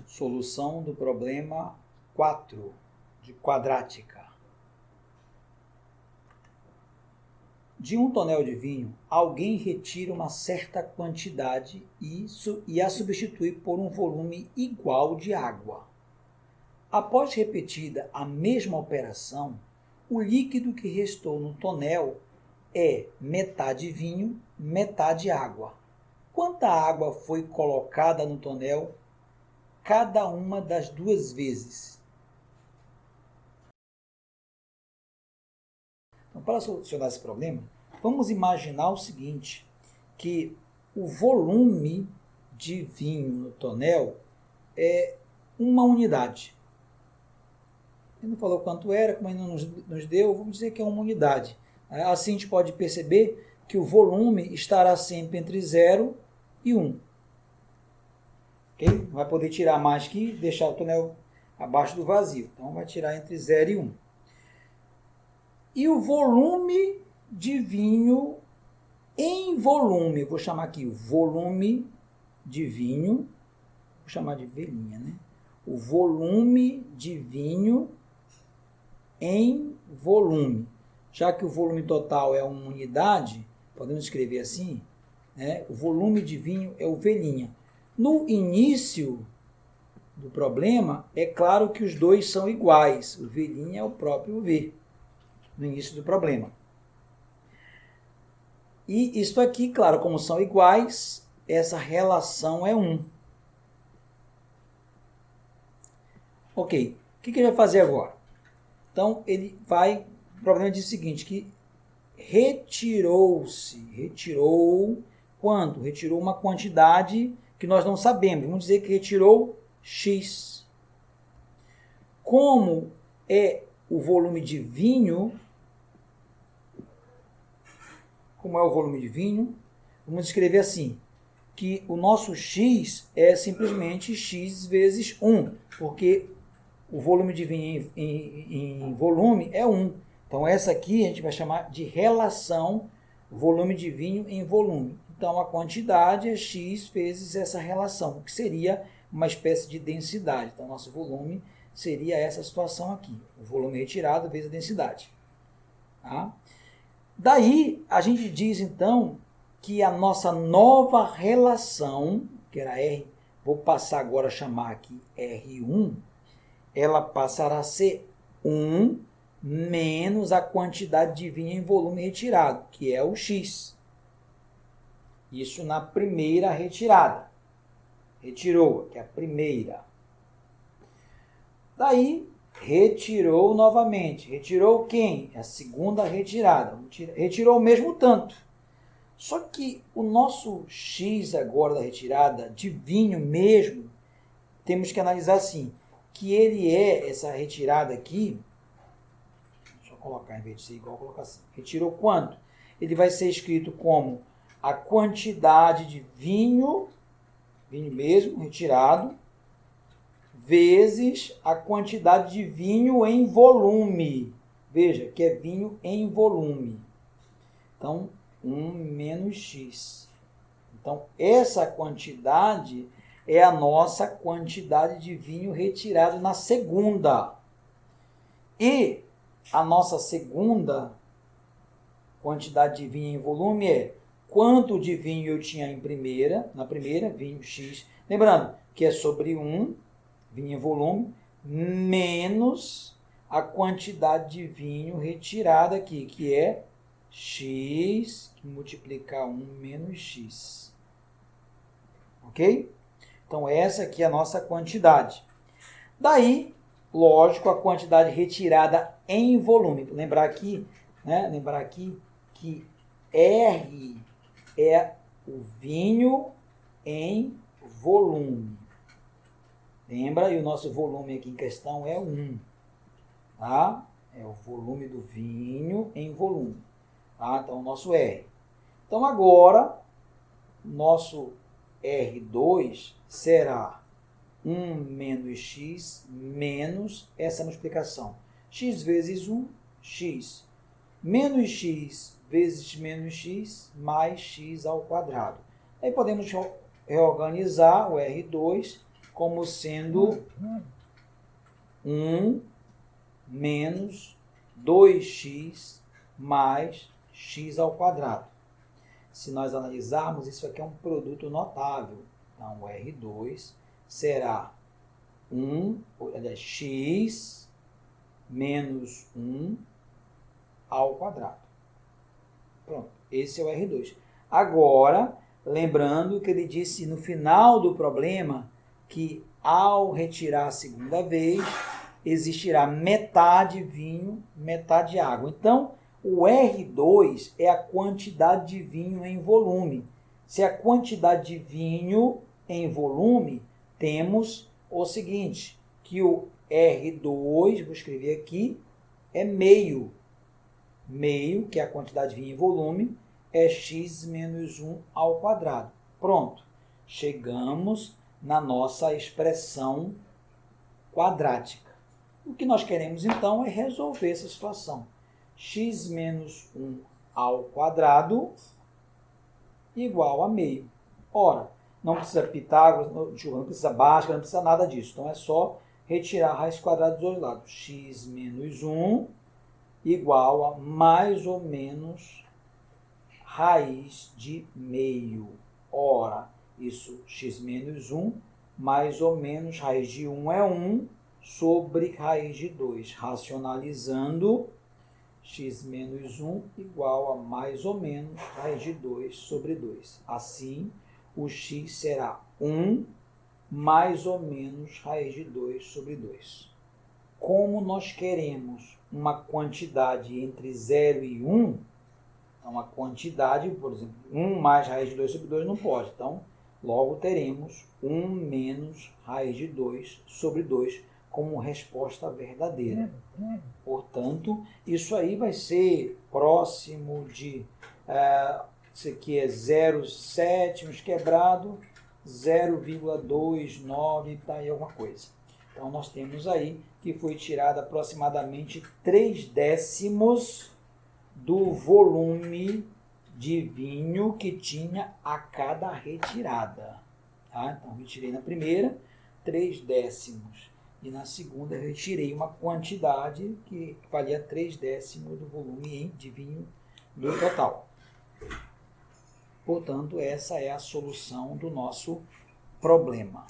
Solução do problema 4 de quadrática. De um tonel de vinho, alguém retira uma certa quantidade e a substitui por um volume igual de água. Após repetida a mesma operação, o líquido que restou no tonel é metade vinho, metade água. Quanta água foi colocada no tonel cada uma das duas vezes? Então, para solucionar esse problema, vamos imaginar o seguinte, que o volume de vinho no tonel é uma unidade. Ele não falou quanto era, como ele não nos deu, vamos dizer que é uma unidade. Assim a gente pode perceber que o volume estará sempre entre 0 e 1. Okay? Não vai poder tirar mais que deixar o tonel abaixo do vazio. Então vai tirar entre 0 e 1. E o volume de vinho em volume, eu vou chamar aqui o volume de vinho, vou chamar de velhinha, né? O volume de vinho em volume. Já que o volume total é uma unidade, podemos escrever assim, né? O volume de vinho é o velhinha. No início do problema, é claro que os dois são iguais. O velhinha é o próprio V, no início do problema. E isto aqui, claro, como são iguais, essa relação é 1. Ok, o que ele vai fazer agora? Então, o problema diz o seguinte, que retirou quanto? Retirou uma quantidade que nós não sabemos. Vamos dizer que retirou X. Como é o volume de vinho, vamos escrever assim, que o nosso X é simplesmente X vezes 1, porque o volume de vinho em volume é 1. Então, essa aqui a gente vai chamar de relação volume de vinho em volume. Então, a quantidade é X vezes essa relação, que seria uma espécie de densidade. Então, nosso volume seria essa situação aqui. O volume retirado vezes a densidade. Tá? Daí, a gente diz, então, que a nossa nova relação, que era R, vou passar agora a chamar aqui R1, ela passará a ser 1 menos a quantidade de vinho em volume retirado, que é o X. Isso na primeira retirada. Retirou, que é a primeira. Daí, retirou novamente. Retirou quem? A segunda retirada. Retirou o mesmo tanto. Só que o nosso X agora da retirada, de vinho mesmo, temos que analisar assim, que ele é, essa retirada aqui, deixa eu colocar, em vez de ser igual, vou colocar assim. Retirou quanto? Ele vai ser escrito como a quantidade de vinho mesmo, retirado, vezes a quantidade de vinho em volume. Veja, que é vinho em volume. Então, 1 menos X. Então, essa quantidade é a nossa quantidade de vinho retirado na segunda. E a nossa segunda quantidade de vinho em volume é quanto de vinho eu tinha na primeira, vinho X. Lembrando que é sobre 1, vinho em volume, menos a quantidade de vinho retirada aqui, que é X, que multiplicar 1 menos X. Ok? Então, essa aqui é a nossa quantidade. Daí, lógico, a quantidade retirada em volume. Lembrar aqui que R é o vinho em volume. Lembra? E o nosso volume aqui em questão é 1. Tá? É o volume do vinho em volume. Tá? Então, o nosso R. Então, agora, nosso R2 será 1 menos X menos essa multiplicação. X vezes 1, X. Menos X vezes menos X mais X ao quadrado. Aí podemos reorganizar o R2 como sendo 1 menos 2x mais x ao quadrado. Se nós analisarmos, isso aqui é um produto notável. Então, o R2 será x menos 1 ao quadrado. Pronto, esse é o R2. Agora, lembrando que ele disse no final do problema que ao retirar a segunda vez, existirá metade vinho, metade água. Então, o R2 é a quantidade de vinho em volume. Se a quantidade de vinho em volume, temos o seguinte, que o R2, vou escrever aqui, é meio. Meio, que é a quantidade de vinho em volume, é x menos 1 ao quadrado. Pronto. Chegamos na nossa expressão quadrática. O que nós queremos, então, é resolver essa situação. X menos 1 ao quadrado igual a meio. Ora, não precisa Pitágoras, não precisa Bhaskara, não precisa nada disso. Então, é só retirar a raiz quadrada dos dois lados. X menos 1 igual a mais ou menos raiz de meio. Ora, isso, x menos 1, mais ou menos raiz de 1 é 1, sobre raiz de 2. Racionalizando, x menos 1 igual a mais ou menos raiz de 2 sobre 2. Assim, o x será 1 mais ou menos raiz de 2 sobre 2. Como nós queremos uma quantidade entre 0 e 1, então a quantidade, por exemplo, 1 mais raiz de 2 sobre 2 não pode. Então, logo teremos 1 menos raiz de 2 sobre 2 como resposta verdadeira. Portanto, isso aí vai ser próximo de, isso aqui é 0,7 quebrado, 0,29, tá aí alguma coisa. Então, nós temos aí que foi tirado aproximadamente 3/10 do volume de vinho que tinha a cada retirada. Tá? Então, retirei na primeira 3/10 e na segunda retirei uma quantidade que valia 3/10 do volume de vinho do total. Portanto, essa é a solução do nosso problema.